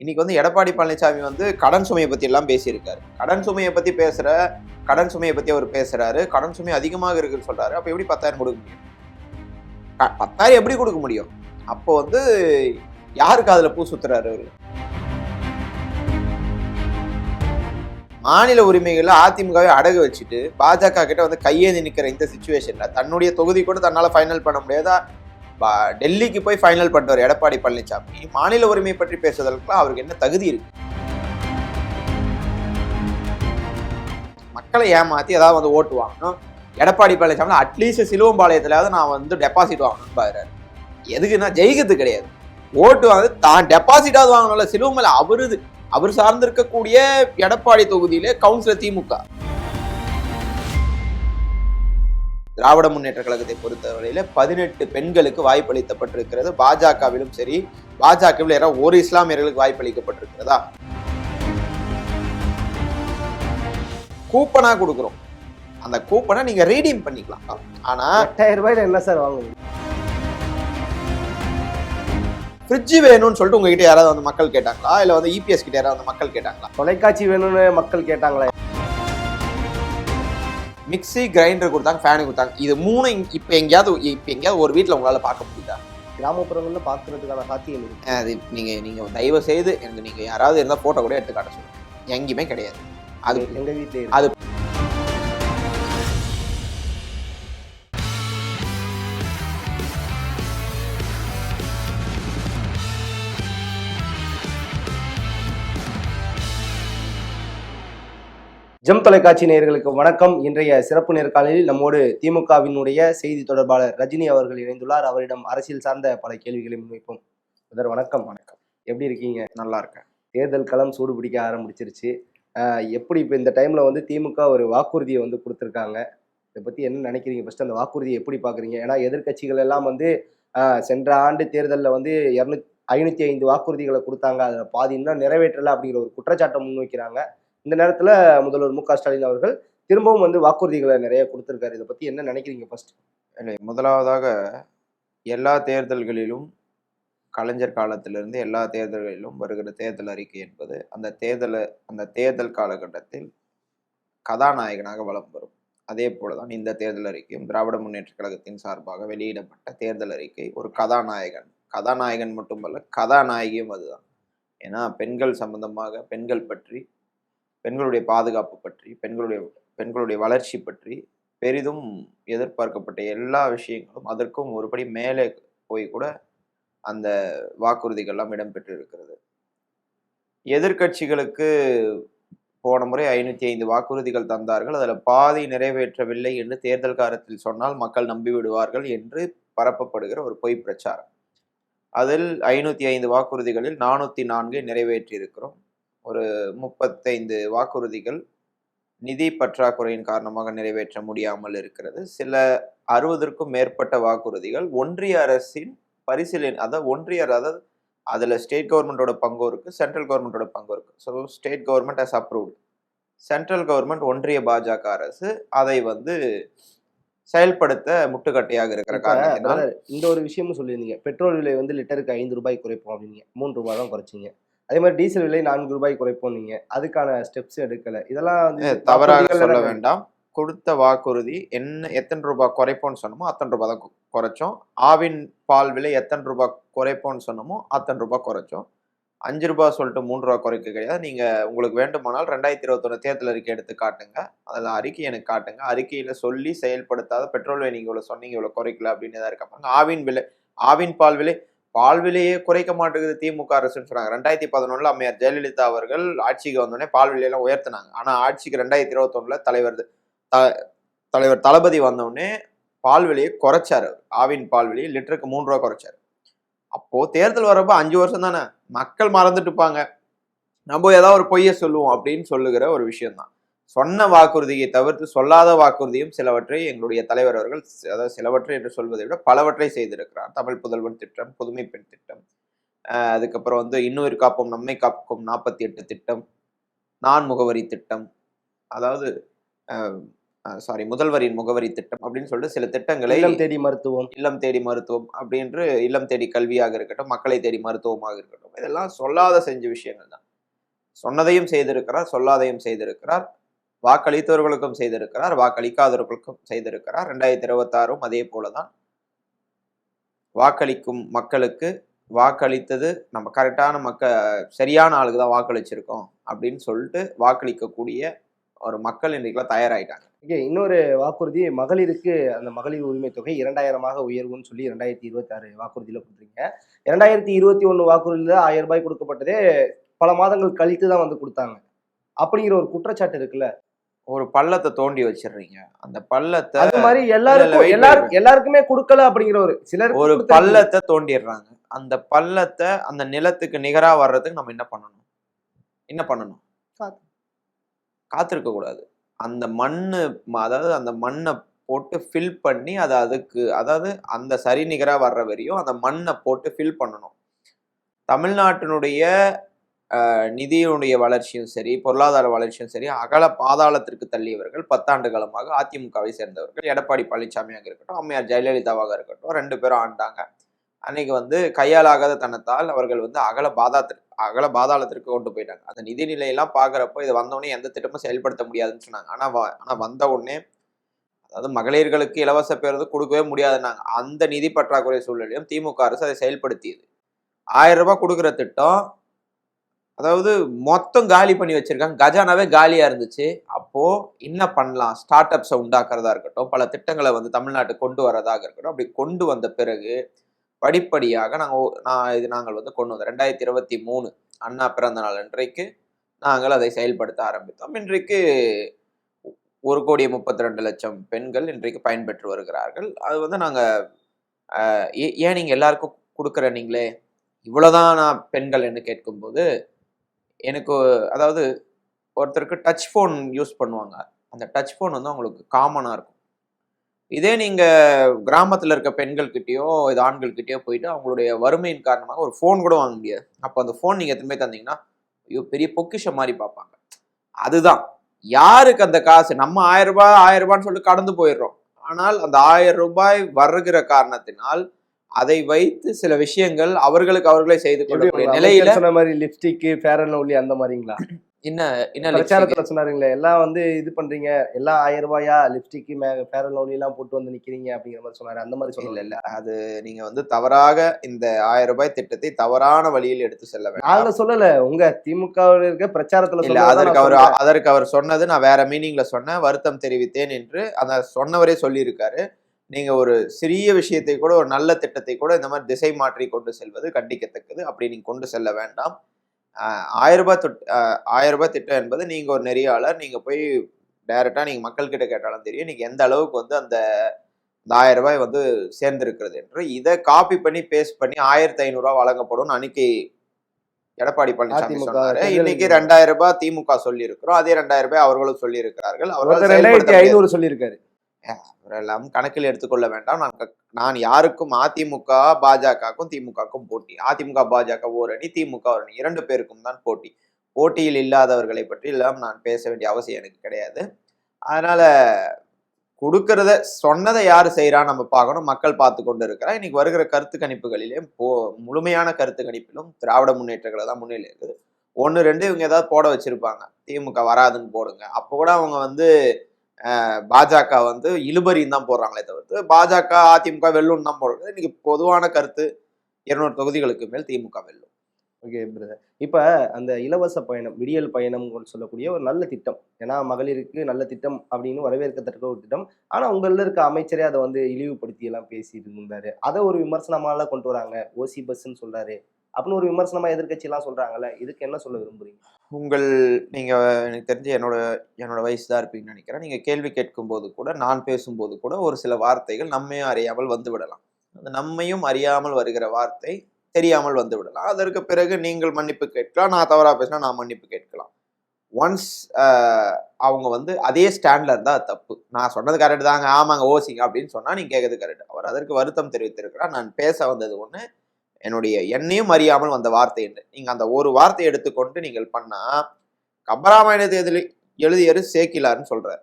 இன்னைக்கு வந்து எடப்பாடி பழனிசாமி வந்து கடன் சுமையை பத்தி எல்லாம் பேசியிருக்காரு. கடன் சுமையை பத்தி அவர் பேசுறாரு. கடன் சுமை அதிகமாக இருக்குன்னு சொல்றாரு. அப்ப எப்படி 10,000 கொடுக்க முடியும்? 10,000 எப்படி கொடுக்க முடியும்? அப்போ வந்து யாருக்கு அதுல பூ சுத்துறாரு அவரு? மாநில உரிமைகளை அதிமுகவை அடகு வச்சுட்டு பாஜக கிட்ட வந்து கையேந்தி நிக்கிற இந்த சிச்சுவேஷன்ல தன்னுடைய தொகுதி கூட தன்னால ஃபைனல் பண்ண முடியாதா? டெல்லிக்கு போய் ஃபைனல் பண்ணிட்டார் எடப்பாடி பழனிசாமி. மாநில உரிமை பற்றி பேசுவதற்குலாம் அவருக்கு என்ன தகுதி இருக்கு? மக்களை ஏமாத்தி ஏதாவது வந்து ஓட்டு வாங்கணும். எடப்பாடி பழனிசாமி அட்லீஸ்ட் சிலுவம்பாளையத்திலாவது நான் வந்து டெபாசிட் வாங்கணும்னு பாக்குறாரு. எதுக்குன்னா ஜெயிக்கிறது கிடையாது, ஓட்டு வந்து தான் டெபாசிட்டாவது வாங்கணும்ல. சிலுவம்பாளைய அவர் சார்ந்திருக்கக்கூடிய எடப்பாடி தொகுதியிலே கவுன்சிலர் திமுக. திராவிட முன்னேற்ற கழகத்தை பொறுத்தவரையில 18 பெண்களுக்கு வாய்ப்பளிக்கப்பட்டிருக்கிறது. பாஜகவிலும் சரி, பாஜகவில் யாராவது ஒரு இஸ்லாமியர்களுக்கு வாய்ப்பளிக்கப்பட்டிருக்கிறதா? கூப்பனா கொடுக்குறோம். அந்த கூப்பனை நீங்க ரீடீம் பண்ணிக்கலாம். ஆனா 8,000 ரூபாயில என்ன சார் வாங்குவீங்க? ஃப்ரிட்ஜ் வேணும்னு சொல்லிட்டு உங்ககிட்ட யாராவது வந்து மக்கள் கேட்டாங்களா? இல்ல வந்து இபிஎஸ் கிட்ட யாராவது வந்து மக்கள் கேட்டாங்களா? தொலைக்காட்சி வேணும்னு மக்கள் கேட்டாங்களா? மிக்சி, கிரைண்டர் கொடுத்தாங்க, ஃபேனு கொடுத்தாங்க. இது மூணு இப்ப எங்கேயாவது ஒரு வீட்டுல உங்களால பார்க்க முடியுதா? கிராமப்புறங்கள்ல பாக்குறதுக்கான சாத்தியம் இருக்கு. அது நீங்க தயவு செய்து எனக்கு நீங்க யாராவது இருந்தா போட்டோ கூட எடுத்து காட்ட சொல்லுங்க. எங்கேயுமே கிடையாது. அது எங்க வீட்லயே அது ஜெம் தொலைக்காட்சி நேயர்களுக்கு வணக்கம். இன்றைய சிறப்பு நேர்காணலில் நம்மோடு திமுகவினுடைய செய்தி தொடர்பாளர் ரஜினி அவர்கள் இணைந்துள்ளார். அவரிடம் அரசியல் சார்ந்த பல கேள்விகளை முன்வைப்போம். சார் வணக்கம். வணக்கம். எப்படி இருக்கீங்க? நல்லா இருக்கேன். தேர்தல் களம் சூடு பிடிக்க ஆரம்பிச்சிருச்சு. எப்படி இப்போ இந்த டைம்ல வந்து திமுக ஒரு வாக்குறுதியை வந்து கொடுத்துருக்காங்க. இதை பத்தி என்ன நினைக்கிறீங்க? ஃபர்ஸ்ட் அந்த வாக்குறுதியை எப்படி பாக்குறீங்க? ஏன்னா எதிர்கட்சிகள் எல்லாம் வந்து சென்ற ஆண்டு தேர்தலில் வந்து 505 வாக்குறுதிகளை கொடுத்தாங்க, அதுல பாதி இன்னும் நிறைவேற்றல அப்படிங்கிற ஒரு குற்றச்சாட்டை முன்வைக்கிறாங்க. இந்த நேரத்துல முதல்வர் மு க ஸ்டாலின் அவர்கள் திரும்பவும் வந்து வாக்குறுதிகளை நிறைய கொடுத்திருக்காரு. இதை பத்தி என்ன நினைக்கிறீங்க? ஃபர்ஸ்ட் முதலாவதாக எல்லா தேர்தல்களிலும் கலைஞர் காலத்திலிருந்து எல்லா தேர்தல்களிலும் வருகிற தேர்தல் அறிக்கை என்பது அந்த தேர்தல் காலகட்டத்தில் கதாநாயகனாக வலம் வரும். அதே போலதான் இந்த தேர்தல் அறிக்கையும் திராவிட முன்னேற்ற கழகத்தின் சார்பாக வெளியிடப்பட்ட தேர்தல் அறிக்கை ஒரு கதாநாயகன் மட்டுமல்ல, கதாநாயகியும் அதுதான். ஏன்னா பெண்கள் சம்பந்தமாக, பெண்கள் பற்றி, பெண்களுடைய பாதுகாப்பு பற்றி, பெண்களுடைய வளர்ச்சி பற்றி பெரிதும் எதிர்பார்க்கப்பட்ட எல்லா விஷயங்களும் அதற்கும் ஒருபடி மேலே போய் கூட அந்த வாக்குறுதிகள்லாம் இடம்பெற்று இருக்கிறது. எதிர்கட்சிகளுக்கு போன முறை 505 வாக்குறுதிகள் தந்தார்கள், அதுல பாதி நிறைவேற்றவில்லை என்று தேர்தல் காலத்தில் சொன்னால் மக்கள் நம்பி விடுவார்கள் என்று பரப்பப்படுகிற ஒரு பொய் பிரச்சாரம். அதில் 505 வாக்குறுதிகளில் 404 நிறைவேற்றி இருக்கிறோம். ஒரு 35 வாக்குறுதிகள் நிதி பற்றாக்குறையின் காரணமாக நிறைவேற்ற முடியாமல் இருக்கிறது. சில 60க்கும் மேற்பட்ட வாக்குறுதிகள் ஒன்றிய அரசின் பரிசீலனை, அதாவது அதுல ஸ்டேட் கவர்மெண்டோட பங்கும் இருக்கு, சென்ட்ரல் கவர்மெண்டோட பங்கும் இருக்கு. So state government has approved, central government ஒன்றிய பாஜக அரசு அதை வந்து செயல்படுத்த முட்டுக்கட்டையாக இருக்கிற காரணத்தினால் இந்த ஒரு விஷயமும் சொல்லியிருந்தீங்க. பெட்ரோல் விலை வந்து லிட்டருக்கு 5 ரூபாய் குறைப்போம் அப்படின்னீங்க, 3 ரூபாய் தான் குறைச்சிங்க. அதே மாதிரி டீசல் விலை 4 ரூபாய் குறைப்போம் நீங்க, அதுக்கான ஸ்டெப்ஸ் எடுக்கல. இதெல்லாம் வந்து தவறாக சொல்ல வேண்டாம். கொடுத்த வாக்குறுதி எத்தனை ரூபாய் குறைப்போம்னு சொன்னமோ அத்தனை ரூபாய் தான் குறைச்சோம். ஆவின் பால் விலை எத்தனை ரூபாய் குறைப்போம்னு சொன்னமோ அத்தனை ரூபாய் குறைச்சோம். 5 ரூபாய் சொல்லிட்டு 3 ரூபாய் குறைக்க கிடையாது. நீங்க உங்களுக்கு வேண்டுமானால் 2021 தேர்தல் அறிக்கை எடுத்து காட்டுங்க, அதில் அறிக்கை எனக்கு காட்டுங்க. அறிக்கையில சொல்லி செயல்படுத்தாத பெட்ரோல் விலை நீங்க இவ்வளவு சொன்னீங்க, இவ்வளவு குறைக்கல அப்படின்னு தான் இருக்காங்க. ஆவின் பால் விலையே குறைக்க மாட்டேங்குது திமுக அரசுன்னு சொன்னாங்க. 2011 அம்மையார் ஜெயலலிதா அவர்கள் ஆட்சிக்கு வந்தோடனே பால் விலையெல்லாம் உயர்த்தினாங்க. ஆனா ஆட்சிக்கு 2021 தலைவர் தளபதி வந்தோடனே பால் விலையை குறைச்சாரு. ஆவின் பால் விலையை லிட்டருக்கு 3 ரூபாய் குறைச்சாரு. அப்போ தேர்தல் வரப்போ 5 வருஷம் தானே, மக்கள் மறந்துட்டு இருப்பாங்க, நம்ம ஏதாவது ஒரு பொய்ய சொல்லுவோம் அப்படின்னு சொல்லுகிற ஒரு விஷயம்தான். சொன்ன வாக்குறுதியை தவிர்த்து சொல்லாத வாக்குறுதியும் சிலவற்றை எங்களுடைய தலைவர் அவர்கள், அதாவது சிலவற்றை என்று சொல்வதை விட பலவற்றை செய்திருக்கிறார். தமிழ் புதல்வன் திட்டம், புதுமை பெண் திட்டம், அதுக்கப்புறம் வந்து இன்னுயிர் காப்போம் நம்மை காப்போம் 48 திட்டம், நான் முகவரி திட்டம், அதாவது முதல்வரின் முகவரி திட்டம் அப்படின்னு சொல்லிட்டு சில திட்டங்களை இல்லம் தேடி மருத்துவம். இல்லம் தேடி மருத்துவம் அப்படின்று இல்லம் தேடி கல்வியாக இருக்கட்டும், மக்களை தேடி மருத்துவமாக இருக்கட்டும், இதெல்லாம் சொல்லாத செஞ்ச விஷயங்கள் தான். சொன்னதையும் செய்திருக்கிறார், சொல்லாதையும் செய்திருக்கிறார். வாக்களித்தவர்களுக்கும் செய்திருக்கிறார், வாக்களிக்காதவர்களுக்கும் செய்திருக்கிறார். 2026 அதே போலதான். வாக்களிக்கும் மக்களுக்கு வாக்களித்தது நம்ம கரெக்டான சரியான ஆளுக்கு தான் வாக்களிச்சிருக்கோம் அப்படின்னு சொல்லிட்டு வாக்களிக்கக்கூடிய ஒரு மக்கள் இன்றைக்கெல்லாம் தயாராயிட்டாங்க. ஓகே, இன்னொரு வாக்குறுதி மகளிருக்கு அந்த மகளிர் உரிமை தொகை 2000 உயர்வுன்னு சொல்லி 2026 வாக்குறுதியில கொடுத்துருங்க. 2021 வாக்குறுதியில 1000 ரூபாய் கொடுக்கப்பட்டதே பல மாதங்கள் கழித்து தான் வந்து கொடுத்தாங்க அப்படிங்கிற ஒரு குற்றச்சாட்டு இருக்குல்ல. ஒரு பள்ளத்தை தோண்டி வச்சிடுறீங்க. அந்த பள்ளத்தை அது மாதிரி எல்லாருக்குமே கொடுக்கல அப்படிங்கிற ஒரு சிலர் ஒரு பள்ளத்தை தோண்டிடுறாங்க. அந்த பள்ளத்தை அந்த நிலத்துக்கு நிகரா வர்றதுக்கு நம்ம என்ன பண்ணணும்? காத்திருக்க கூடாது. அந்த மண்ணு, அதாவது அந்த மண்ணை போட்டு ஃபில் பண்ணி அதாவது அந்த சரி நிகரா வர்ற வரையும் அந்த மண்ணை போட்டு ஃபில் பண்ணணும். தமிழ்நாட்டினுடைய நிதியினுடைய வளர்ச்சியும் சரி, பொருளாதார வளர்ச்சியும் சரி, அகல பாதாளத்திற்கு தள்ளியவர்கள் 10 ஆண்டு காலமாக அதிமுகவை சேர்ந்தவர்கள். எடப்பாடி பழனிசாமியாக இருக்கட்டும், அம்மையார் ஜெயலலிதாவாக இருக்கட்டும், 2 பேரும் ஆண்டாங்க. அன்னைக்கு கையாலாகாத தனத்தால் அவர்கள் அகல பாதாளத்திற்கு கொண்டு போயிட்டாங்க. அந்த நிதிநிலையெல்லாம் பாக்குறப்போ இது வந்தவுடனே எந்த திட்டமும் செயல்படுத்த முடியாதுன்னு சொன்னாங்க. ஆனா வந்த உடனே, அதாவது மகளிர்களுக்கு இலவச பேருந்து கொடுக்கவே முடியாதுன்னாங்க. அந்த நிதி பற்றாக்குறை சூழ்நிலையும் திமுக அரசு அதை செயல்படுத்தியது. 1000 ரூபாய் கொடுக்குற திட்டம், அதாவது மொத்தம் காலி பண்ணி வச்சிருக்காங்க. கஜானாவே காலியா இருந்துச்சு. அப்போ என்ன பண்ணலாம்? ஸ்டார்ட் அப்ஸை உண்டாக்குறதா இருக்கட்டும், பல திட்டங்களை தமிழ்நாட்டுக்கு கொண்டு வரதாக இருக்கட்டும். அப்படி கொண்டு வந்த பிறகு படிப்படியாக நாங்கள் கொண்டு வந்தோம். 2023 அண்ணா பிறந்த நாள் அன்றைக்கு நாங்கள் அதை செயல்படுத்த ஆரம்பித்தோம். இன்றைக்கு 1,32,00,000 பெண்கள் இன்றைக்கு பயன்பெற்று வருகிறார்கள். அது நாங்க ஏன் நீங்க எல்லாருக்கும் கொடுக்குற நீங்களே இவ்வளவுதான் பெண்கள் என்று கேட்கும்போது, எனக்கு அதாவது ஒருத்தருக்கு டச் போன் யூஸ் பண்ணுவாங்க. அந்த டச் போன் அவங்களுக்கு காமனா இருக்கும். இதே நீங்க கிராமத்துல இருக்க பெண்கள்கிட்டயோ இது ஆண்கள்கிட்டயோ போயிட்டு அவங்களுடைய வறுமையின் காரணமாக ஒரு போன் கூட வாங்க முடியாது. அப்ப அந்த போன் நீங்க திரும்பி தந்தீங்கன்னா ஐயோ பெரிய பொக்கிஷம் மாதிரி பார்ப்பாங்க. அதுதான் யாருக்கு அந்த காசு, நம்ம 1000 ரூபாய்ன்னு சொல்லிட்டு கடந்து போயிடுறோம். ஆனால் அந்த 1000 ரூபாய் வருகிற காரணத்தினால் அதை வைத்து சில விஷயங்கள் அவர்களே செய்து கொள்ளக்கூடிய நிலையில சொன்ன மாதிரி லிப்ஸ்டிக், ஃபேர் அண்ட் லவ்லி அந்த மாதிரிங்களா? என்ன பிரச்சாரத்துல சொன்னாருங்களே, எல்லாம் இது பண்றீங்க, எல்லாம் 1000 ரூபாயா லிப்ஸ்டிக், ஃபேர் அண்ட் லவ்லி எல்லாம் போட்டு வந்து நிக்கிறீங்க அப்படிங்கிற மாதிரி சொன்னாரு. அந்த மாதிரி சொல்லல. இல்ல அது நீங்க தவறாக இந்த 1000 ரூபாய் திட்டத்தை தவறான வழியில் எடுத்து செல்ல வேண்டும். நாங்க சொல்லல, உங்க திமுக இருக்க பிரச்சாரத்துல இல்ல, அதற்கு அவர் சொன்னது நான் வேற மீனிங்ல சொன்னேன். வருத்தம் தெரிவித்தேன் என்று அந்த சொன்னவரே சொல்லி இருக்காரு. நீங்க ஒரு சிறிய விஷயத்தை கூட, ஒரு நல்ல திட்டத்தை கூட இந்த மாதிரி திசை மாற்றி கொண்டு செல்வது கண்டிக்கத்தக்கது. அப்படி நீங்க கொண்டு செல்ல வேண்டாம். 1000 ரூபாய் திட்டம் என்பது நீங்க ஒரு நெறியாளர், நீங்க போய் டைரக்டா நீங்க மக்கள் கிட்ட கேட்டாலும் தெரியும் நீங்க எந்த அளவுக்கு அந்த 1000 ரூபாய் சேர்ந்திருக்கிறது என்று. இதை காப்பி பண்ணி பேஸ்ட் பண்ணி 1500 ரூபாய் வழங்கப்படும் அன்னைக்கு எடப்பாடி பழனிசாமி சொன்னாரு. இன்னைக்கு 2000 ரூபாய் திமுக சொல்லி இருக்கிறோம். அதே 2000 ரூபாய் அவர்களும் சொல்லி இருக்கிறார்கள். அவர்கள் 2500 சொல்லி இருக்காரு. அவரெல்லாம் கணக்கில் எடுத்துக்கொள்ள வேண்டாம். நான் யாருக்கும் அதிமுக பாஜகவுக்கும் திமுகவுக்கும் போட்டி. அதிமுக பாஜக ஓர் அணி, திமுக ஒரு அணி, 2 பேருக்கும் தான் போட்டி. போட்டியில் இல்லாதவர்களை பற்றி எல்லாம் நான் பேச வேண்டிய அவசியம் எனக்கு கிடையாது. அதனால கொடுக்கறத சொன்னதை யாரு செய்யறான்னு நம்ம பார்க்கணும். மக்கள் பார்த்து கொண்டு இருக்கிறா. இன்னைக்கு வருகிற கருத்து கணிப்புகளிலே முழுமையான கருத்து கணிப்பிலும் திராவிட முன்னேற்றங்களை தான் முன்னிலை இருக்குது. 1, 2 இவங்க ஏதாவது போட வச்சிருப்பாங்க, திமுக வராதுன்னு போடுங்க. அப்போ கூட அவங்க பாஜக இழுபறின்னு தான் போடுறாங்களே தவிர்த்து பாஜக அதிமுக வெல்லும்னு தான் போடுறது. இன்னைக்கு பொதுவான கருத்து 200 தொகுதிகளுக்கு மேல் திமுக வெல்லும். ஓகே பிரதர், இப்ப அந்த இலவச பயணம், விடியல் பயணம் சொல்லக்கூடிய ஒரு நல்ல திட்டம், ஏன்னா மகளிருக்கு நல்ல திட்டம் அப்படின்னு வரவேற்கத்தக்க ஒரு திட்டம். ஆனா உங்கள இருக்க அமைச்சரே அதை இழிவுபடுத்தி எல்லாம் பேசிட்டு இருந்தாரு. அதை ஒரு விமர்சனமால கொண்டு வராங்க. ஓசி பஸ்ன்னு சொல்றாரு அப்படின்னு ஒரு விமர்சனமா எதிர்கட்சி எல்லாம் சொல்றாங்கல்ல, இதுக்கு என்ன சொல்ல விரும்புறீங்க? நீங்க எனக்கு தெரிஞ்சு என்னோட வயசு தான் இருப்பீங்கன்னு நினைக்கிறேன். நீங்க கேள்வி கேட்கும் போது கூட, நான் பேசும்போது கூட ஒரு சில வார்த்தைகள் நம்மையும் அறியாமல் வந்து விடலாம். அந்த நம்மையும் அறியாமல் வருகிற வார்த்தை தெரியாமல் வந்து விடலாம். அதற்கு பிறகு நீங்கள் மன்னிப்பு கேட்கலாம். நான் தவறா பேசினா நான் மன்னிப்பு கேட்கலாம். ஒன்ஸ் அவங்க அதே ஸ்டாண்ட்ல இருந்தா தப்பு. நான் சொன்னது கரெக்ட் தாங்க, ஆமாங்க ஓசிங்க அப்படின்னு சொன்னா நீங்க கேட்கறது கரெக்ட். அவர் அதற்கு வருத்தம் தெரிவித்திருக்கிறார். நான் பேச வந்தது ஒண்ணு, என்னையும் அறியாமல் வந்த வார்த்தை என்று. நீங்க அந்த ஒரு வார்த்தையை எடுத்துக்கொண்டு நீங்கள் பண்ணா, கம்பராமாயண தேர்தலில் எழுதியரு சேக்கிலார்னு சொல்றாரு.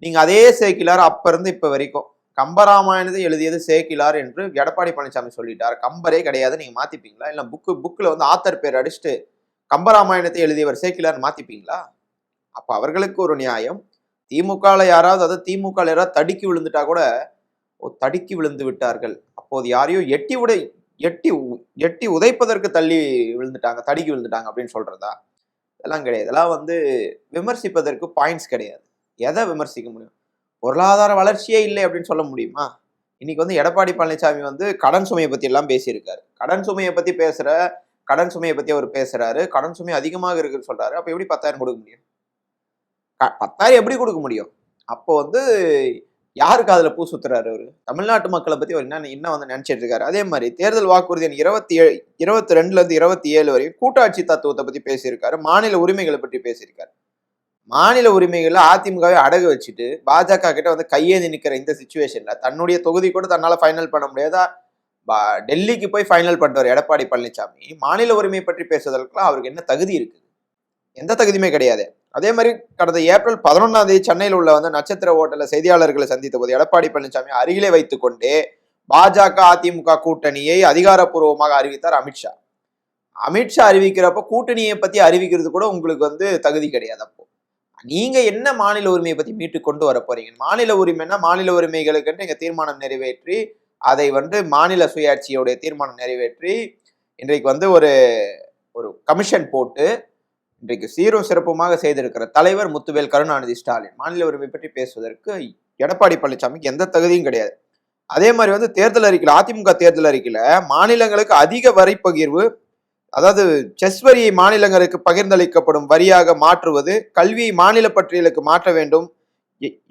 நீங்க அதே சேக்கிலார் அப்ப இருந்து இப்ப வரைக்கும் கம்பராமாயணத்தை எழுதியது சேக்கிலார் என்று எடப்பாடி பழனிசாமி சொல்லிட்டார். கம்பரே கிடையாது, நீங்க மாத்திப்பீங்களா? இல்ல புக்ல வந்து ஆத்தர் பேர் அடிச்சுட்டு கம்பராமாயணத்தை எழுதியவர் சேக்கிலார் மாத்திப்பீங்களா? அப்ப அவர்களுக்கு ஒரு நியாயம். திமுகல யாராவது, அதாவது திமுக யாராவது தடுக்கி விழுந்துட்டா கூட தடுக்கி விழுந்து விட்டார்கள், அப்போது யாரையோ எட்டி உதைப்பதற்கு தள்ளி விழுந்துட்டாங்க, தடுக்கி விழுந்துட்டாங்க அப்படின்னு சொல்றதா? இதெல்லாம் கிடையாது. இதெல்லாம் வந்து விமர்சிப்பதற்கு பாயிண்ட்ஸ் கிடையாது. எதை விமர்சிக்க முடியும்? பொருளாதார வளர்ச்சியே இல்லை அப்படின்னு சொல்ல முடியுமா? இன்னைக்கு வந்து எடப்பாடி பழனிசாமி வந்து கடன் சுமையை பத்தி எல்லாம் பேசியிருக்காரு. கடன் சுமையை பத்தி அவர் பேசுறாரு. கடன் சுமை அதிகமாக இருக்குன்னு சொல்றாரு. அப்ப எப்படி 10,000 கொடுக்க முடியும்? 10,000 எப்படி கொடுக்க முடியும்? அப்போ வந்து யாருக்கு அதுல பூ சுத்துறாரு அவரு? தமிழ்நாட்டு மக்களை பத்தி அவர் என்ன வந்து நினைச்சிட்டு இருக்காரு? அதே மாதிரி தேர்தல் வாக்குறுதி 22ல இருந்து 27 வரை கூட்டாட்சி தத்துவத்தை பத்தி பேசியிருக்காரு. மாநில உரிமைகளை பற்றி பேசியிருக்காரு. மாநில உரிமைகளை அதிமுகவை அடகு வச்சுட்டு பாஜக கிட்ட வந்து கையேந்தி நிக்கிற இந்த சிச்சுவேஷன்ல தன்னுடைய தொகுதி கூட தன்னால ஃபைனல் பண்ண முடியாதா? டெல்லிக்கு போய் ஃபைனல் பண்றாரு எடப்பாடி பழனிசாமி. மாநில உரிமை பற்றி பேசுவதற்குலாம் அவருக்கு என்ன தகுதி இருக்கு? எந்த தகுதியுமே கிடையாது. அதே மாதிரி கடந்த ஏப்ரல் 11ஆம் தேதி சென்னையில் உள்ள வந்து நட்சத்திர ஹோட்டல்ல செய்தியாளர்களை சந்தித்த போது எடப்பாடி பழனிசாமி அருகிலே வைத்துக் கொண்டே பாஜக அதிமுக கூட்டணியை அதிகாரப்பூர்வமாக அறிவித்தார் அமித்ஷா. அமித்ஷா அறிவிக்கிறப்ப கூட்டணியை பத்தி அறிவிக்கிறது கூட உங்களுக்கு வந்து தகுதி கிடையாது. அப்போ நீங்க என்ன மாநில உரிமையை பத்தி மீட்டு கொண்டு வர போறீங்க? மாநில உரிமைன்னா மாநில உரிமைகளுக்கு எங்க தீர்மானம் நிறைவேற்றி அதை வந்து மாநில சுயாட்சியோடைய தீர்மானம் நிறைவேற்றி இன்றைக்கு வந்து ஒரு கமிஷன் போட்டு இன்றைக்கு சீரும் சிறப்புமாக செய்திருக்கிற தலைவர் முத்துவேல் கருணாநிதி ஸ்டாலின். மாநில உரிமை பற்றி பேசுவதற்கு எடப்பாடி பழனிசாமிக்கு எந்த தகுதியும் கிடையாது. அதே மாதிரி வந்து தேர்தல் அறிக்கையில், அதிமுக தேர்தல் அறிக்கையில மாநிலங்களுக்கு அதிக வரி பகிர்வு, அதாவது செஸ் வரியை மாநிலங்களுக்கு பகிர்ந்தளிக்கப்படும் வரியாக மாற்றுவது, கல்வியை மாநில பட்டியலுக்கு மாற்ற வேண்டும்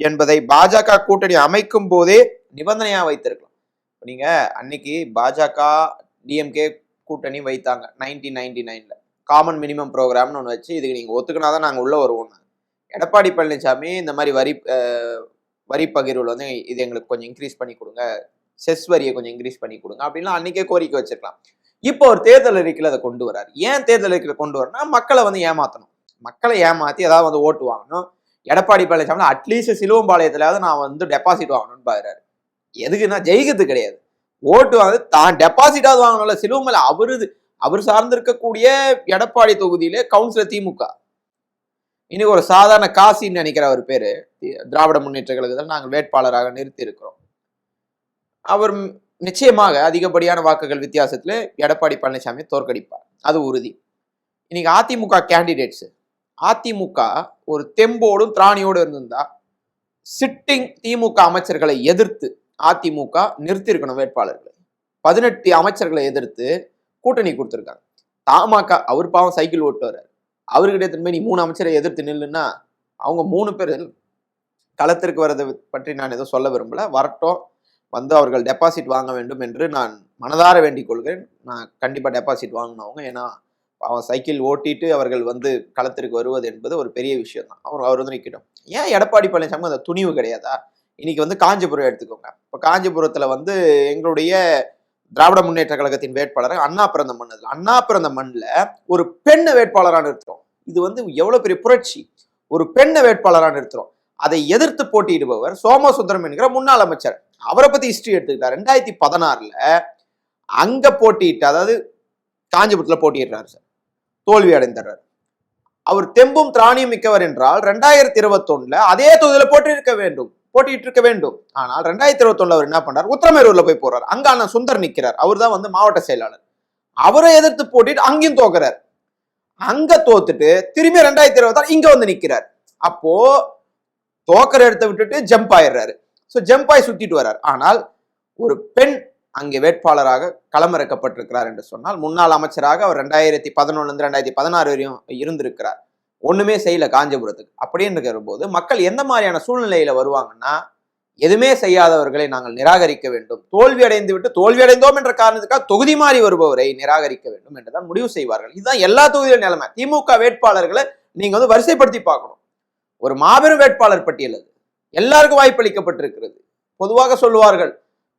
என்பதை பாஜக கூட்டணி அமைக்கும் போதே நிபந்தனையா வைத்திருக்கலாம். நீங்க அன்னைக்கு பாஜக டிஎம்கே கூட்டணி வைத்தாங்க 1999ல காமன் மினிமம் ப்ரோக்ராம்னு ஒன்று வச்சு, இதுக்கு நீங்க ஒத்துக்கினாதான் நாங்க உள்ள வருவோம். எடப்பாடி பழனிசாமி இந்த மாதிரி வரி பகிர்வுல வந்து இது எங்களுக்கு கொஞ்சம் இன்க்ரீஸ் பண்ணி கொடுங்க, செஸ் வரியை கொஞ்சம் இன்க்ரீஸ் பண்ணி கொடுங்க அப்படின்லாம் அன்னைக்கே கோரிக்கை வச்சிருக்கலாம். இப்போ ஒரு தேர்தல் அறிக்கையில் அதை கொண்டு வராரு. ஏன் தேர்தல் அறிக்கையில் கொண்டு வரனா? மக்களை வந்து ஏமாத்தணும், மக்களை ஏமாத்தி ஏதாவது வந்து ஓட்டு வாங்கணும். எடப்பாடி பழனிசாமி அட்லீஸ்ட் சிலுவம்பாளையத்திலாவது நான் வந்து டெபாசிட் வாங்கணும்னு பாக்குறாரு. எதுக்குன்னா ஜெயிக்கிறது கிடையாது, ஓட்டு வாங்க தான் டெபாசிட்டாவது வாங்கணும்ல. சிலுவமலை அவர் சார்ந்திருக்கக்கூடிய எடப்பாடி தொகுதியிலே கவுன்சிலர் திமுக. இன்னைக்கு ஒரு சாதாரண காசின்னு நினைக்கிற அவர் பேரு, திராவிட முன்னேற்ற கழகத்தில் நாங்கள் வேட்பாளராக நிறுத்தி இருக்கிறோம். அவர் நிச்சயமாக அதிகப்படியான வாக்குகள் வித்தியாசத்துல எடப்பாடி பழனிசாமி தோற்கடிப்பார், அது உறுதி. இன்னைக்கு அதிமுக கேண்டிடேட்ஸ், அதிமுக ஒரு தெம்போடும் திராணியோடு இருந்திருந்தா சிட்டிங் திமுக அமைச்சர்களை எதிர்த்து அதிமுக நிறுத்தி இருக்கணும் வேட்பாளர்களை. 18 அமைச்சர்களை எதிர்த்து கூட்டணி கொடுத்துருக்காங்க. தமாக அவர் பாவம் சைக்கிள் ஓட்டு வர்றாரு, அவர்கிட்ட திரும்ப நீ 3 அமைச்சரை எதிர்த்து நில்லுன்னா அவங்க 3 பேர் களத்திற்கு வர்றதை பற்றி நான் எதுவும் சொல்ல விரும்பல. வரட்டும், வந்து அவர்கள் டெபாசிட் வாங்க வேண்டும் என்று நான் மனதார வேண்டிக் கொள்கிறேன். நான் கண்டிப்பா டெபாசிட் வாங்கினவங்க. ஏன்னா அவன் சைக்கிள் ஓட்டிட்டு அவர்கள் வந்து களத்திற்கு வருவது என்பது ஒரு பெரிய விஷயம் தான். அவர் வந்து நிற்கட்டும். ஏன் எடப்பாடி பழனிசாமி அந்த துணிவு கிடையாதா? இன்னைக்கு வந்து காஞ்சிபுரம் எடுத்துக்கோங்க. இப்போ காஞ்சிபுரத்துல வந்து எங்களுடைய திராவிட முன்னேற்ற கழகத்தின் வேட்பாளர் அண்ணா பிறந்த மண். அண்ணா பிறந்த மண்ணில் ஒரு பெண்ணை வேட்பாளராக நிறுத்துறோம். இது வந்து எவ்வளவு பெரிய புரட்சி. ஒரு பெண்ணை வேட்பாளராக நிறுத்துறோம். அதை எதிர்த்து போட்டியிடுபவர் சோமசுந்தரம் என்கிற முன்னாள் அமைச்சர். அவரை பத்தி ஹிஸ்டரி எடுத்துக்கிட்டார். 2016ல அங்க போட்டியிட்டு, அதாவது காஞ்சிபுரத்துல போட்டியிடுறாரு சார், தோல்வி அடைந்தார். அவர் தெம்பும் திராணியும் மிக்கவர் என்றால் 2021ல அதே தொகுதியில போட்டியிட்டு இருக்க வேண்டும். ஆனால் 2021ல அவர் என்ன பண்றாரு? உத்திரமேரூர்ல போய் போறாரு. அங்க அண்ணன் சுந்தர் நிக்கிறார், அவர் தான் வந்து மாவட்ட செயலாளர். அவரை எதிர்த்து போட்டிட்டு அங்கேயும் தோக்குறார். அங்க தோத்துட்டு திரும்பி 2026 இங்க வந்து நிக்கிறார். அப்போ தோக்கரை எடுத்து விட்டுட்டு ஜம்ப் ஆயிடுறாரு. ஜம்ப் ஆகி சுத்திட்டு வர்றார். ஆனால் ஒரு பெண் அங்கே வேட்பாளராக களமிறக்கப்பட்டிருக்கிறார் என்று சொன்னால், முன்னாள் அமைச்சராக அவர் 2011 இருந்து 2016 வரையும் இருந்திருக்கிறார். ஒண்ணுமே செய்யல காஞ்சிபுரத்துக்கு. அப்படின்னு இருக்கிற போது மக்கள் எந்த மாதிரியான சூழ்நிலையில வருவாங்கன்னா, எதுவுமே செய்யாதவர்களை நாங்கள் நிராகரிக்க வேண்டும், தோல்வி அடைந்தோம் என்ற காரணத்துக்காக தொகுதி மாறி வருபவரை நிராகரிக்க வேண்டும் என்றுதான் முடிவு செய்வார்கள். இதுதான் எல்லா தொகுதியிலும் நிலைமை. திமுக வேட்பாளர்களை நீங்க வந்து வரிசைப்படுத்தி பார்க்கணும். ஒரு மாபெரும் வேட்பாளர் பட்டியல் அது. எல்லாருக்கும் வாய்ப்பு அளிக்கப்பட்டிருக்கிறது. பொதுவாக சொல்லுவார்கள்,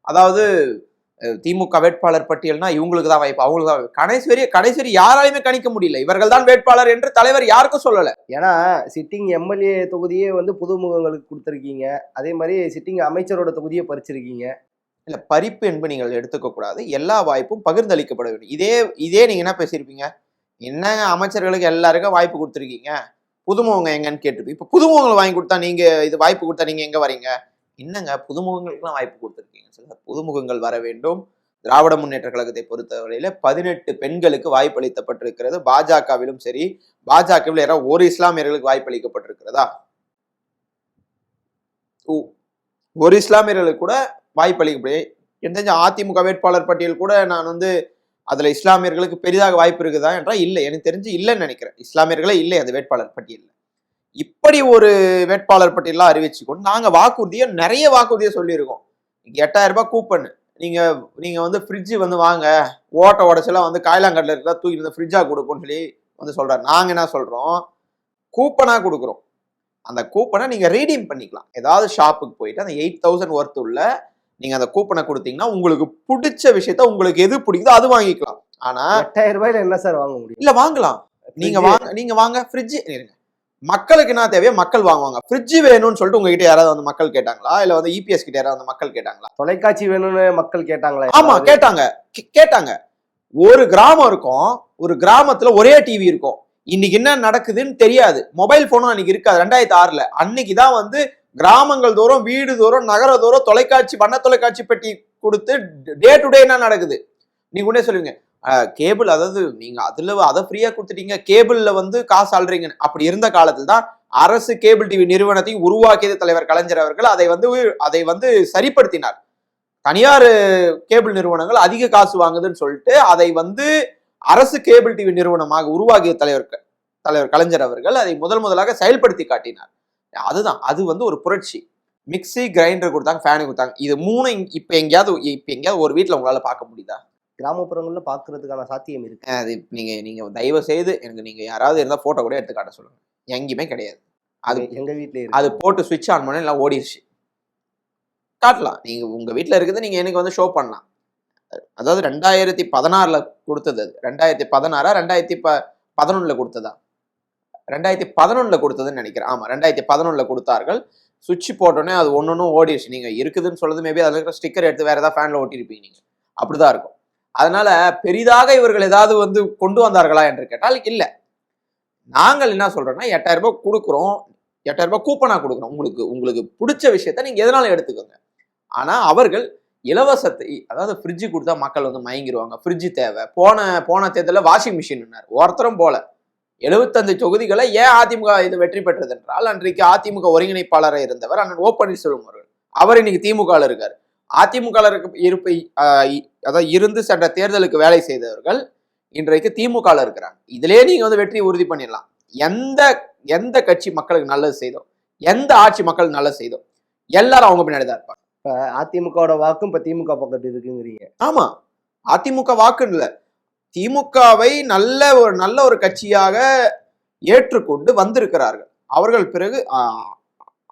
அதாவது திமுக வேட்பாளர் பட்டியல்னா இவங்களுக்கு தான் வாய்ப்பு, அவங்களுக்கு தான் வாய்ப்பு. கடைசி வரை யாராலையுமே கணிக்க முடியல. இவர்கள் தான் வேட்பாளர் என்று தலைவர் யாருக்கும் சொல்லல. ஏன்னா சிட்டிங் எம்எல்ஏ தொகுதியே வந்து புதுமுகங்களுக்கு கொடுத்துருக்கீங்க, அதே மாதிரி சிட்டிங் அமைச்சரோட தொகுதியை பறிச்சிருக்கீங்க. இல்ல, பறிப்பு என்பது நீங்கள் எடுத்துக்க கூடாது. எல்லா வாய்ப்பும் பகிர்ந்தளிக்கப்பட வேண்டும். இதே நீங்க என்ன பேசியிருப்பீங்க, என்னங்க அமைச்சர்களுக்கு எல்லாருக்கும் வாய்ப்பு கொடுத்துருக்கீங்க, புதுமுகங்க எங்கன்னு கேட்டு, இப்ப புதுமுகங்களை வாங்கி கொடுத்தா நீங்க இது வாய்ப்பு கொடுத்தா நீங்க எங்க வரீங்க? என்னங்க புதுமுகங்களுக்குலாம் வாய்ப்பு கொடுத்துருக்கீங்க சார். புதுமுகங்கள் வர வேண்டும். திராவிட முன்னேற்ற கழகத்தை பொறுத்தவரையில 18 பெண்களுக்கு வாய்ப்பளிக்கப்பட்டிருக்கிறது. பாஜகவிலும் சரி, பாஜகவில் யாராவது ஒரு இஸ்லாமியர்களுக்கு வாய்ப்பளிக்கப்பட்டிருக்கிறதா? ஒரு இஸ்லாமியர்களுக்கு கூட வாய்ப்பளிக்கப்படி எனக்கு தெரிஞ்ச அதிமுக வேட்பாளர் பட்டியல் கூட நான் வந்து அதுல இஸ்லாமியர்களுக்கு பெரிதாக வாய்ப்பு இருக்குதா என்றால் இல்லை, எனக்கு தெரிஞ்சு இல்லைன்னு நினைக்கிறேன். இஸ்லாமியர்களே இல்லை அந்த வேட்பாளர் பட்டியல். இப்படி ஒரு வேட்பாளர் பட்டியலாம் அறிவிச்சு கொண்டு நாங்க நிறைய வாக்குறுதியை சொல்லியிருக்கோம். 8000 ரூபாய் கூப்பன், நீங்க வந்து ஃப்ரிட்ஜ் வந்து வாங்க, ஓட்ட உடச்செல்லாம் வந்து காயலாங்கட்டில் இருக்கிறதா தூக்கி இந்த ஃப்ரிட்ஜா கொடுப்போம்னு சொல்லி வந்து சொல்றாரு. நாங்க என்ன சொல்றோம், கூப்பனா கொடுக்குறோம். அந்த கூப்பனை நீங்க ரீடீம் பண்ணிக்கலாம். ஏதாவது ஷாப்புக்கு போயிட்டு அந்த 8000 ஒர்த் உள்ள நீங்க அந்த கூப்பனை கொடுத்தீங்கன்னா உங்களுக்கு பிடிச்ச விஷயத்த, உங்களுக்கு எது பிடிக்குதோ அது வாங்கிக்கலாம். ஆனா 8000 ரூபாயில என்ன சார் வாங்க முடியும்? இல்ல, வாங்கலாம். நீங்க வாங்க ஃப்ரிட்ஜ். மக்களுக்கு என்ன தேவையோ மக்கள் வாங்குவாங்க. ஃப்ரிட்ஜ் வேணும்னு சொல்லிட்டு உங்ககிட்ட யாராவது வந்து மக்கள் கேட்டாங்களா? இல்ல வந்து இபிஎஸ் கிட்ட யாராவது வந்து மக்கள் கேட்டாங்களா? தொலைக்காட்சி வேணும்னு மக்கள் கேட்டாங்களா? ஆமா, கேட்டாங்க. ஒரு கிராமம் இருக்கும், ஒரு கிராமத்துல ஒரே டிவி இருக்கும். இன்னைக்கு என்ன நடக்குதுன்னு தெரியாது. மொபைல் போனும் அன்னைக்கு இருக்காது. 2006 அன்னைக்குதான் வந்து கிராமங்கள் தோறும், வீடு தோறும், நகர தோறும் தொலைக்காட்சி, வண்ண தொலைக்காட்சி பெட்டி கொடுத்து டே டு டே என்ன நடக்குது நீங்க உடனே சொல்லுவீங்க. கேபிள், அதாவது நீங்க அதை ஃப்ரீயா கொடுத்துட்டீங்க, கேபிள்ல வந்து காசு ஆள்றீங்க. அப்படி இருந்த காலத்துல தான் அரசு கேபிள் டிவி நிறுவனத்தையும் உருவாக்கியது தலைவர் கலைஞர் அவர்கள். அதை வந்து சரிப்படுத்தினார். தனியார் கேபிள் நிறுவனங்கள் அதிக காசு வாங்குதுன்னு சொல்லிட்டு அதை வந்து அரசு கேபிள் டிவி நிறுவனமாக உருவாக்கிய தலைவர் கலைஞர் அவர்கள் அதை முதலாக செயல்படுத்தி காட்டினார். அது வந்து ஒரு புரட்சி. மிக்சி, கிரைண்டர் கொடுத்தாங்க, ஃபேனு கொடுத்தாங்க. இது மூணு இப்ப எங்கேயாவது ஒரு வீட்டுல உங்களால பார்க்க முடியுதா? கிராமப்புறங்கள்ல பாக்குறதுக்கான சாத்தியம் இருக்கு. அது நீங்க தயவு செய்து எனக்கு நீங்க யாராவது இருந்தா போட்டோ கூட எடுத்து காட்ட சொல்லுங்க. எங்கேயுமே கிடையாது. அது எங்க வீட்ல அது போட்டு சுவிட்ச் ஆன் பண்ண எல்லாம் ஓடிடுச்சு. காட்டலாம். நீங்க உங்க வீட்டுல இருக்குது, நீங்க எனக்கு வந்து ஷோ பண்ணலாம். அதாவது 2016 கொடுத்தது. 2016 2011 கொடுத்ததா? 2011 கொடுத்ததுன்னு நினைக்கிறேன். ஆமா, 2011 கொடுத்தார்கள். சுவிட்ச் போட்டோன்னே அது ஒன்னொன்னும் ஓடிடுச்சு. நீங்க இருக்குதுன்னு சொல்றது மேபி அதுல இருக்கிற ஸ்டிக்கர் எடுத்து வேற ஏதாவது ஃபேன்ல ஒட்டிருப்பீங்க நீங்க. அப்படிதான் இருக்கும். அதனால பெரிதாக இவர்கள் ஏதாவது வந்து கொண்டு வந்தார்களா என்று கேட்டால் இல்ல. நாங்கள் என்ன சொல்றோம்னா 8000 ரூபாய் கொடுக்குறோம், 8000 ரூபாய் கூப்பனா கொடுக்குறோம். உங்களுக்கு பிடிச்ச விஷயத்த நீங்க எதனாலும் எடுத்துக்கோங்க. ஆனா அவர்கள் இலவசத்தை, அதாவது ஃப்ரிட்ஜ் கொடுத்தா மக்கள் வந்து மயங்கிடுவாங்க, ஃப்ரிட்ஜ் தேவை. போன தேர்தலில் வாஷிங் மிஷின் ஒருத்தரும் போல 75 தொகுதிகளை ஏன் அதிமுக இது வெற்றி பெற்றது என்றால், அன்றைக்கு அதிமுக ஒருங்கிணைப்பாளராக இருந்தவர் அண்ணன் ஓ பன்னீர்செல்வம் அவர்கள். அவர் இன்னைக்கு திமுக இருக்காரு. அதிமுக அதாவது இருந்து சென்ற தேர்தலுக்கு வேலை செய்தவர்கள் இன்றைக்கு திமுக இருக்கிறாங்க. இதுலயே நீங்க வந்து வெற்றி உறுதி பண்ணிடலாம். எந்த கட்சி மக்களுக்கு நல்லது செய்தோம், எந்த ஆட்சி மக்களுக்கு நல்லது செய்தோம், எல்லாரும் அவங்க பின்னாடி தான் இருப்பாங்க. அதிமுகவோட வாக்கும் இப்ப திமுக பக்கத்து இருக்குங்கிறீங்க. ஆமா, அதிமுக வாக்கு இல்ல, திமுகவை நல்ல ஒரு கட்சியாக ஏற்றுக்கொண்டு வந்திருக்கிறார்கள். அவர்கள் பிறகு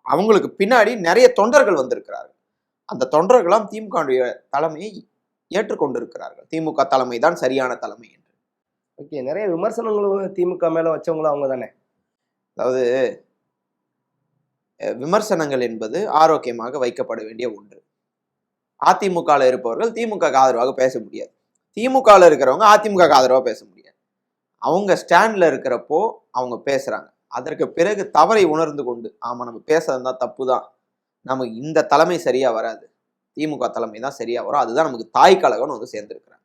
அவங்களுக்கு பின்னாடி நிறைய தொண்டர்கள் வந்திருக்கிறார்கள். அந்த தொண்டர்களாம் திமுக தலைமையை ஏற்றுக்கொண்டிருக்கிறார்கள். திமுக தலைமை தான் சரியான தலைமை என்று. ஓகே, நிறைய விமர்சனங்களும் திமுக மேல வச்சவங்களும் அவங்க தானே. அதாவது விமர்சனங்கள் என்பது ஆரோக்கியமாக வைக்கப்பட வேண்டிய ஒன்று. அதிமுக இருப்பவர்கள் திமுக ஆதரவாக பேச முடியாது, திமுக இருக்கிறவங்க அதிமுக ஆதரவாக பேச முடியாது. அவங்க ஸ்டாண்ட்ல இருக்கிறப்போ அவங்க பேசுறாங்க. அதற்கு பிறகு தவறை உணர்ந்து கொண்டு, ஆமா நம்ம பேசுறதுதான் தப்பு தான், நமக்கு இந்த தலைமை சரியா வராது, திமுக தலைமை தான் சரியா வரும், அதுதான் நமக்கு தாய் கழகம்னு வந்து சேர்ந்திருக்கிறாங்க.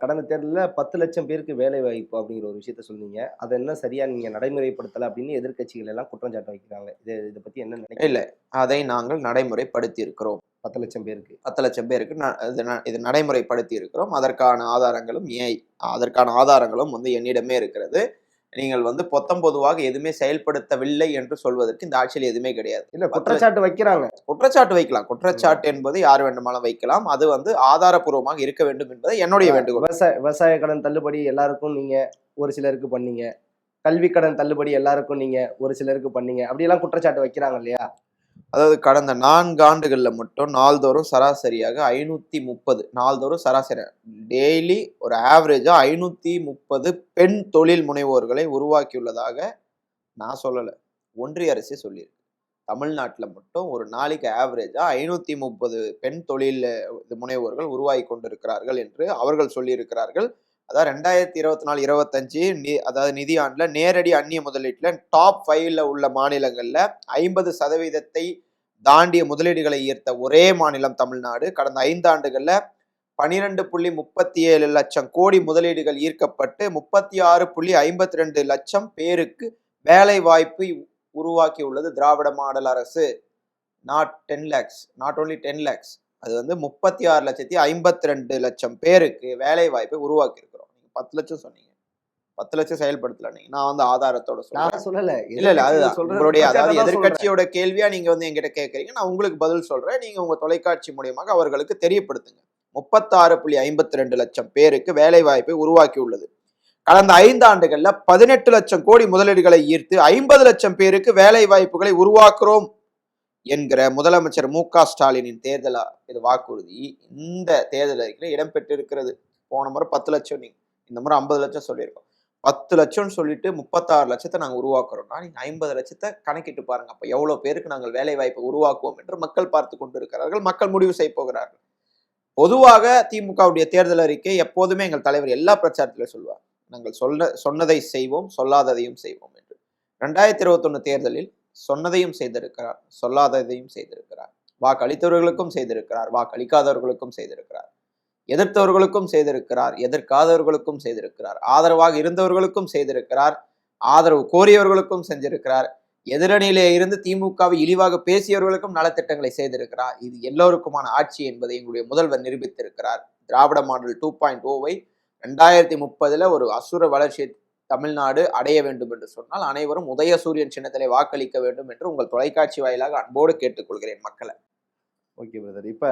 கடந்த தேர்தலில் 10 லட்சம் பேருக்கு வேலை வாய்ப்பு அப்படிங்கிற ஒரு விஷயத்த சொன்னீங்க. அதை என்ன சரியா நீங்க நடைமுறைப்படுத்தல அப்படின்னு எதிர்கட்சிகள் எல்லாம் குற்றம் சாட்ட வைக்கிறாங்க. இதை பத்தி என்ன நினைக்கிறீங்க? இல்ல, அதை நாங்கள் நடைமுறைப்படுத்தி இருக்கிறோம். 10 லட்சம் பேருக்கு இது நடைமுறைப்படுத்தி இருக்கிறோம். அதற்கான ஆதாரங்களும் வந்து என்னிடமே இருக்கிறது. நீங்கள் வந்து பொதுவாக எதுவுமே செயல்படுத்தவில்லை என்று சொல்வதற்கு இந்த ஆட்சியில் எதுவுமே கிடையாது. இல்ல, குற்றச்சாட்டு வைக்கிறாங்க. குற்றச்சாட்டு வைக்கலாம். குற்றச்சாட்டு என்பது யார் வேண்டுமானாலும் வைக்கலாம். அது வந்து ஆதாரபூர்வமாக இருக்க வேண்டும் என்பதை என்னுடைய வேண்டுகோள். விவசாய கடன் தள்ளுபடி எல்லாருக்கும் நீங்க ஒரு சிலருக்கு பண்ணீங்க, கல்வி கடன் தள்ளுபடி எல்லாருக்கும் நீங்க ஒரு சிலருக்கு பண்ணீங்க, அப்படியெல்லாம் குற்றச்சாட்டு வைக்கிறாங்க இல்லையா? அதாவது கடந்த 4 ஆண்டுகள்ல மட்டும் நாள்தோறும் சராசரியாக 530 நாள்தோறும் சராசரி டெய்லி ஒரு ஆவரேஜா 530 பெண் தொழில் முனைவோர்களை உருவாக்கியுள்ளதாக நான் சொல்லல. ஒன்றிய அரசே சொல்லியிருக்கு. தமிழ்நாட்டுல மட்டும் ஒரு நாளைக்கு ஆவரேஜா 530 பெண் தொழில் முனைவோர்கள் உருவாகி கொண்டிருக்கிறார்கள் என்று அவர்கள் சொல்லியிருக்கிறார்கள். அதாவது 2024, 25 அதாவது நிதியாண்டுல நேரடி அந்நிய முதலீட்டுல டாப் 5ல உள்ள மாநிலங்கள்ல 50% தாண்டிய முதலீடுகளை ஈர்த்த ஒரே மாநிலம் தமிழ்நாடு. கடந்த 5 ஆண்டுகள்ல 12.37 லட்சம் கோடி முதலீடுகள் ஈர்க்கப்பட்டு 36.52 லட்சம் பேருக்கு வேலை வாய்ப்பு உருவாக்கி உள்ளது திராவிட மாடல் அரசு. Not 10 lakhs, not only 10 lakhs, அது வந்து 36,52,00,000 பேருக்கு வேலை வாய்ப்பை உருவாக்கி இருக்கிறோம். 10 லட்சம் சொன்னீங்க, 10 லட்சம் செயல்படுத்தல. நீங்க நான் வந்து ஆதாரத்தோட சொல்றேன். நான் சொல்லல. இல்ல அதுதான் சொல்றது உங்களுடைய, அதாவது பிரச்சாரம் தான் சொல்றேன். எதிர்க்கட்சியோட கேள்வியா நீங்க வந்து என்கிட்ட கேட்கறீங்க, நான் உங்களுக்கு பதில் சொல்றேன். நீங்க உங்க தொலைக்காட்சி மூலியமாக அவர்களுக்கு தெரியப்படுத்துங்க. 36.52 லட்சம் பேருக்கு வேலை வாய்ப்பை உருவாக்கி உள்ளது. கடந்த 5 ஆண்டுகள்ல 18 லட்சம் கோடி முதலீடுகளை ஈர்த்து 50 லட்சம் பேருக்கு வேலை வாய்ப்புகளை உருவாக்குறோம் என்கிற முதலமைச்சர் மு.க. ஸ்டாலினின் தேர்தல் இது வாக்குறுதி இந்த தேர்தல் அறிக்கையில் இடம்பெற்றிருக்கிறது. போன முறை 10 லட்சம், நீங்க இந்த முறை 50 லட்சம் சொல்லியிருக்கோம். 10 லட்சம் சொல்லிட்டு 36 லட்சத்தை நாங்க உருவாக்குறோம்னா நீங்க 50 லட்சத்தை கணக்கிட்டு பாருங்க. அப்ப எவ்வளவு பேருக்கு நாங்கள் வேலை வாய்ப்பை உருவாக்குவோம் என்று மக்கள் பார்த்து கொண்டிருக்கிறார்கள். மக்கள் முடிவு செய்ய போகிறார்கள். பொதுவாக திமுகவுடைய தேர்தல் அறிக்கை எப்போதுமே எங்கள் தலைவர் எல்லா பிரச்சாரத்திலும் சொல்வார், நாங்கள் சொன்னதை செய்வோம், சொல்லாததையும் செய்வோம் என்று. 2021 தேர்தலில் சொன்னதையும் செய்திருக்கிறார், சொல்லாததையும் செய்திருக்கிறார். வாக்களித்தவர்களுக்கும் செய்திருக்கிறார், வாக்களிக்காதவர்களுக்கும் செய்திருக்கிறார். எதிர்த்தவர்களுக்கும் செய்திருக்கிறார், எதிர்க்காதவர்களுக்கும் செய்திருக்கிறார். ஆதரவாக இருந்தவர்களுக்கும் செய்திருக்கிறார், ஆதரவு கோரியவர்களுக்கும் செஞ்சிருக்கிறார். எதிரணியிலே இருந்து திமுகவை இழிவாக பேசியவர்களுக்கும் நலத்திட்டங்களை செய்திருக்கிறார். இது எல்லோருக்குமான ஆட்சி என்பதை எங்களுடைய முதல்வர் நிரூபித்திருக்கிறார். திராவிட மாடல் 2.0வை 2030 ஒரு அசுர வளர்ச்சியை தமிழ்நாடு அடைய வேண்டும் என்று சொன்னால் அனைவரும் உதயசூரியன் சின்னத்திலே வாக்களிக்க வேண்டும் என்று உங்கள் தொலைக்காட்சி வாயிலாக அன்போடு கேட்டுக்கொள்கிறேன் மக்களை. Okay brother. இப்போ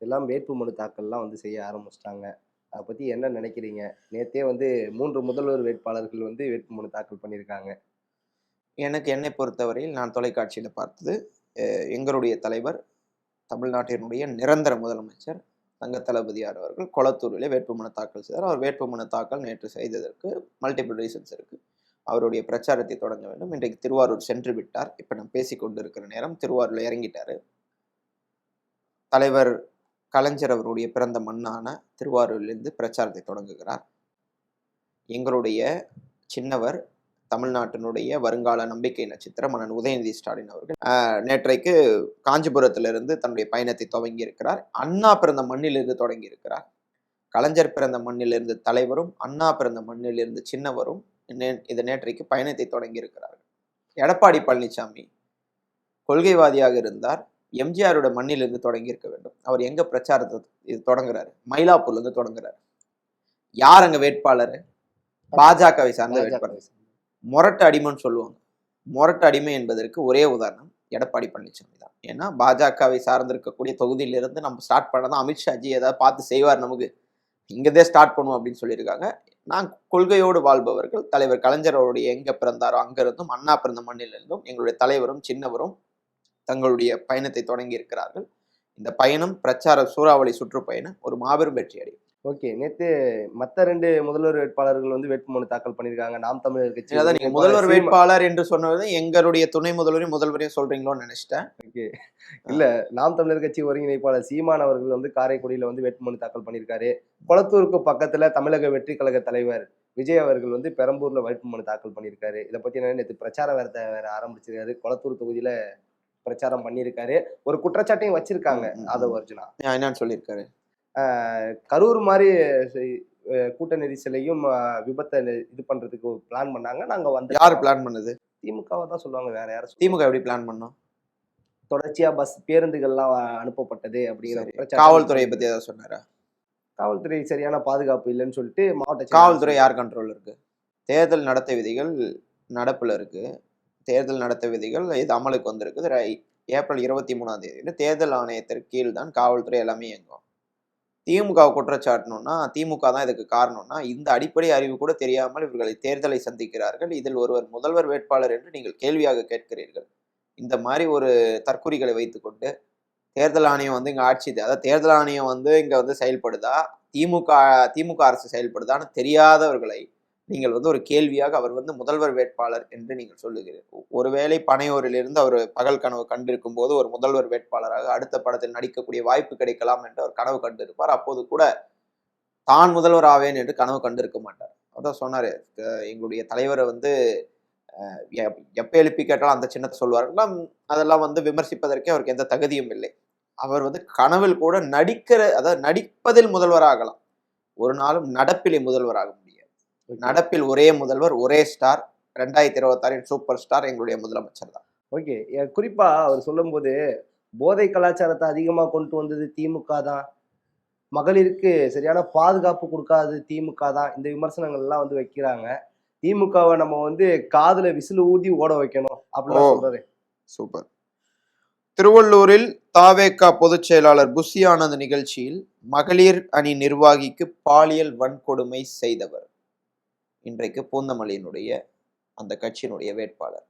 எல்லாம் வேட்பு மனு தாக்கல்லாம் வந்து செய்ய ஆரம்பிச்சிட்டாங்க. அதை பற்றி என்ன நினைக்கிறீங்க? நேற்றே வந்து 3 முதல்வர் வேட்பாளர்கள் வந்து வேட்பு மனு தாக்கல் பண்ணியிருக்காங்க. எனக்கு என்னை பொறுத்தவரையில் நான் தொலைக்காட்சியில் பார்த்தது, எங்களுடைய தலைவர், தமிழ்நாட்டினுடைய நிரந்தர முதலமைச்சர் தங்க தளபதியார் அவர்கள் கொளத்தூரிலே வேட்புமனு தாக்கல் செய்தார். அவர் வேட்புமனு தாக்கல் நேற்று செய்ததற்கு மல்டிபிள் ரீசன்ஸ் இருக்கு. அவருடைய பிரச்சாரத்தை தொடங்க வேண்டும். இன்றைக்கு திருவாரூர் சென்று விட்டார். இப்ப நம்ம பேசிக்கொண்டு இருக்கிற நேரம் திருவாரூர்ல இறங்கிட்டாரு. தலைவர் கலைஞர் அவருடைய பிறந்த மண்ணான திருவாரூரிலிருந்து பிரச்சாரத்தை தொடங்குகிறார். எங்களுடைய சின்னவர், தமிழ்நாட்டினுடைய வருங்கால நம்பிக்கை நட்சத்திரம் அண்ணன் உதயநிதி ஸ்டாலின் அவர்கள் நேற்றைக்கு காஞ்சிபுரத்திலிருந்து தன்னுடைய பயணத்தை துவங்கி இருக்கிறார். அண்ணா பிறந்த மண்ணிலிருந்து தொடங்கி இருக்கிறார். கலைஞர் பிறந்த மண்ணிலிருந்து தலைவரும், அண்ணா பிறந்த மண்ணிலிருந்து சின்னவரும் இது நேற்றைக்கு பயணத்தை தொடங்கி இருக்கிறார்கள். எடப்பாடி பழனிசாமி கொள்கைவாதியாக இருந்தார். எம்ஜிஆரோட மண்ணிலிருந்து தொடங்கி இருக்க வேண்டும். அவர் எங்க பிரச்சாரத்தை இது தொடங்குறாரு? மயிலாப்பூர்ல இருந்து தொடங்குறாரு. யார் அங்க வேட்பாளர்? பாஜகவை சார்ந்த வேட்பாளர். மொரட்டு அடிமைன்னு சொல்லுவாங்க. மொரட்டு அடிமை என்பதற்கு ஒரே உதாரணம் எடப்பாடி பழனிசாமி தான். ஏன்னா பாஜகவை சார்ந்திருக்கக்கூடிய தொகுதியிலிருந்து நம்ம ஸ்டார்ட் பண்ணதான் அமித்ஷாஜி ஏதாவது பார்த்து செய்வார், நமக்கு இங்கதே ஸ்டார்ட் பண்ணுவோம் அப்படின்னு சொல்லியிருக்காங்க. நான் கொள்கையோடு வாழ்பவர்கள். தலைவர் கலைஞரோடைய எங்க பிறந்தாரோ அங்கிருந்தும், அண்ணா பிறந்த மண்ணிலிருந்தும் எங்களுடைய தலைவரும் சின்னவரும் தங்களுடைய பயணத்தை தொடங்கி இருக்கிறார்கள். இந்த பயணம் பிரச்சார சூறாவளி சுற்றுப்பயணம் ஒரு மாபெரும் வெற்றி அடையும். ஓகே. நேத்து மத்த 2 முதல்வர் வேட்பாளர்கள் வந்து வேட்புமனு தாக்கல் பண்ணியிருக்காங்க. நாம் தமிழர் கட்சி. அதான் நீங்க முதல்வர் வேட்பாளர் என்று சொன்னது எங்களுடைய துணை முதல்வரையும் முதல்வரையும் சொல்றீங்களோன்னு நினைச்சிட்டேன். ஓகே. இல்ல, நாம் தமிழர் கட்சி ஒருங்கிணைப்பாளர் சீமான் அவர்கள் வந்து காரைக்குடியில வந்து வேட்புமனு தாக்கல் பண்ணியிருக்காரு. கொளத்தூருக்கு பக்கத்துல தமிழக வெற்றி கழக தலைவர் விஜய் அவர்கள் வந்து பெரம்பூர்ல வேட்புமனு தாக்கல் பண்ணியிருக்காரு. இதை பத்தி என்ன, நேற்று பிரச்சாரம் வேற ஆரம்பிச்சிருக்காரு. கொளத்தூர் தொகுதியில பிரச்சாரம் பண்ணியிருக்காரு. ஒரு குற்றச்சாட்டையும் வச்சிருக்காங்க ஆதவ் அர்ஜுனா. என்னன்னு சொல்லியிருக்காரு? கரூர் மாதிரி கூட்ட நெரிசலையும் விபத்தை இது பண்றதுக்கு பிளான் பண்ணாங்க. நாங்க வந்து யாரு பிளான் பண்ணது? திமுகவை தான் சொல்லுவாங்க, வேற யாரும். திமுக எப்படி பிளான் பண்ணோம்? தொடர்ச்சியா பஸ் பேருந்துகள்லாம் அனுப்பப்பட்டது அப்படிங்கிற காவல்துறையை பத்தி ஏதாவது சொன்னாரா? காவல்துறை சரியான பாதுகாப்பு இல்லைன்னு சொல்லிட்டு மாவட்ட காவல்துறை யார் கண்ட்ரோல் இருக்கு? தேர்தல் நடத்தை விதிகள் நடப்புல இருக்கு. தேர்தல் நடத்தை விதிகள் இது அமலுக்கு வந்திருக்குது. ஏப்ரல் 23 தேர்தல் ஆணையத்திற்கு கீழ் தான் காவல்துறை எல்லாமே இயங்கும். திமுக குற்றச்சாட்டணும்னா திமுக தான் இதுக்கு காரணம்னா இந்த அடிப்படை அறிவு கூட தெரியாமல் இவர்களை தேர்தலை சந்திக்கிறார்கள். இதில் ஒருவர் முதல்வர் வேட்பாளர் என்று நீங்கள் கேள்வியாக கேட்கிறீர்கள். இந்த மாதிரி ஒரு தற்குறிகளை வைத்துக்கொண்டு தேர்தல் ஆணையம் வந்து இங்க அதாவது தேர்தல் ஆணையம் வந்து இங்க வந்து செயல்படுதா, திமுக அரசு செயல்படுதான்னு தெரியாதவர்களை நீங்கள் வந்து ஒரு கேள்வியாக அவர் வந்து முதல்வர் வேட்பாளர் என்று நீங்கள் சொல்லுகிறீர்கள். ஒருவேளை பனையூரிலிருந்து அவர் பகல் கனவு கண்டிருக்கும் போது ஒரு முதல்வர் வேட்பாளராக அடுத்த படத்தில் நடிக்கக்கூடிய வாய்ப்பு கிடைக்கலாம் என்று அவர் கனவு கண்டிருப்பார். அப்போது கூட தான் முதல்வர் ஆவேன் என்று கனவு கண்டிருக்க மாட்டார். அதான் சொன்னாரு, எங்களுடைய தலைவரை வந்து எப்ப எழுப்பி கேட்டாலும் அந்த சின்னத்தை சொல்வார். அதெல்லாம் வந்து விமர்சிப்பதற்கே அவருக்கு எந்த தகுதியும் இல்லை. அவர் வந்து கனவில் கூட அதாவது நடிப்பதில் முதல்வர் ஆகலாம். ஒரு நாளும் நடப்பிலே முதல்வராக முடியாது. நடப்பில் ஒரே முதல்வர், ஒரே ஸ்டார். 2026 சூப்பர் ஸ்டார் எங்களுடைய முதலமைச்சர் தான். ஓகே. குறிப்பா அவர் சொல்லும்போது, போதை கலாச்சாரத்தை அதிகமா கொண்டு வந்தது திமுக தான். மகளிருக்கு சரியான பாதுகாப்பு குடுக்காதது திமுக தான். இந்த விமர்சனங்கள்லாம் வந்து வைக்கிறாங்க. திமுகவ நம்ம வந்து காதுல விசில் ஊதி ஓட வைக்கணும் அப்படிலாம் சொல்றாரு. சூப்பர். திருவள்ளூரில் தாவேகா பொதுச் செயலாளர் புஷி ஆனந்த் நிகழ்ச்சியில் மகளிர் அணி நிர்வாகிக்கு பாலியல் வன்கொடுமை செய்தவர் இன்றைக்கு பூந்தமல்லியினுடைய அந்த கட்சியினுடைய வேட்பாளர்.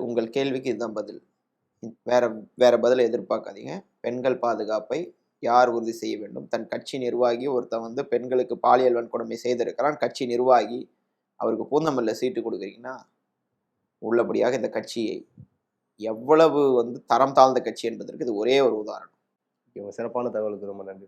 உங்கள் கேள்விக்கு இதுதான் பதில். வேற பதில் எதிர்பார்க்காதீங்க. பெண்கள் பாதுகாப்பை யார் உறுதி செய்ய வேண்டும்? தன் கட்சி நிர்வாகி ஒருத்தன் வந்து பெண்களுக்கு பாலியல் வன்கொடுமை செய்திருக்கிறான். கட்சி நிர்வாகி, அவருக்கு பூந்தமல்லியில சீட்டு கொடுக்குறீங்கன்னா உள்ளபடியாக இந்த கட்சியை எவ்வளவு வந்து தரம் தாழ்ந்த கட்சி என்பதற்கு இது ஒரே ஒரு உதாரணம். சிறப்பான தகவலுக்கு ரொம்ப நன்றி.